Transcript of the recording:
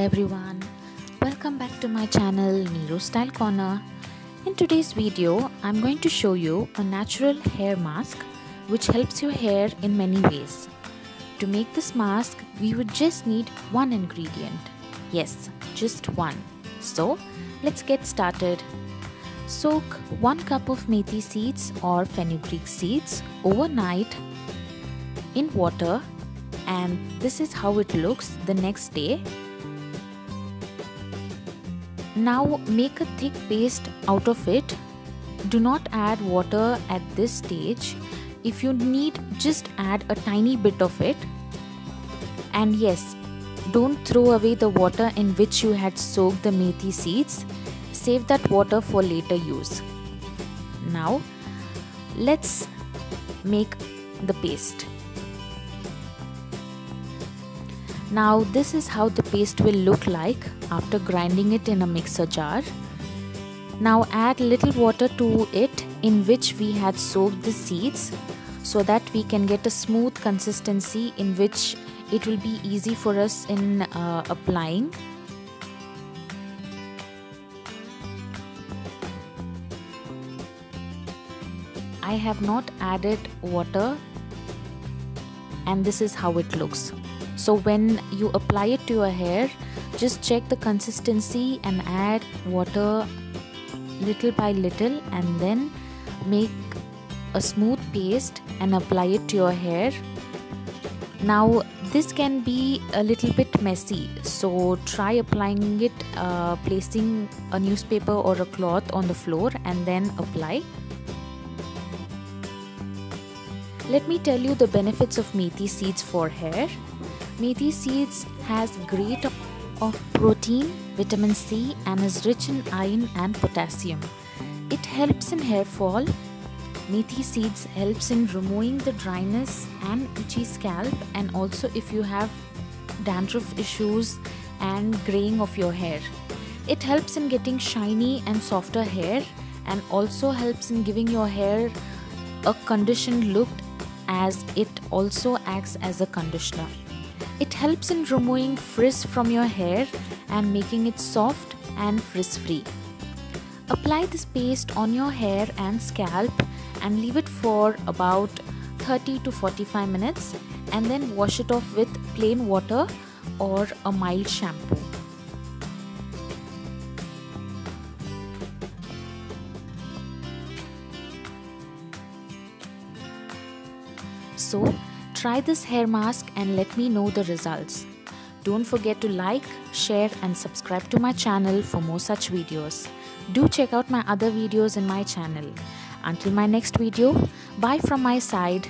everyone, welcome back to my channel Nero Style Corner. In today's video, I'm going to show you a natural hair mask which helps your hair in many ways. To make this mask, we would just need one ingredient. Yes, just one. So, let's get started. Soak 1 cup of Methi seeds or Fenugreek seeds overnight in water, and this is how it looks the next day. Now make a thick paste out of it. Do not add water at this stage. If you need, just add a tiny bit of it. And yes, don't throw away the water in which you had soaked the Methi seeds. Save that water for later use. Now let's make the paste. Now this is how the paste will look like after grinding it in a mixer jar. Now add little water to it in which we had soaked the seeds so that we can get a smooth consistency in which it will be easy for us in applying. I have not added water, and this is how it looks. So when you apply it to your hair, just check the consistency and add water little by little, and then make a smooth paste and apply it to your hair. Now this can be a little bit messy, so try applying it placing a newspaper or a cloth on the floor and then apply. Let me tell you the benefits of Methi seeds for hair. Methi seeds has great of protein, vitamin C, and is rich in iron and potassium. It helps in hair fall. Methi seeds helps in removing the dryness and itchy scalp, and also if you have dandruff issues and graying of your hair. It helps in getting shiny and softer hair, and also helps in giving your hair a conditioned look, as it also acts as a conditioner. It helps in removing frizz from your hair and making it soft and frizz free. Apply this paste on your hair and scalp and leave it for about 30 to 45 minutes, and then wash it off with plain water or a mild shampoo. So, try this hair mask and let me know the results. Don't forget to like, share and subscribe to my channel for more such videos. Do check out my other videos in my channel. Until my next video, bye from my side.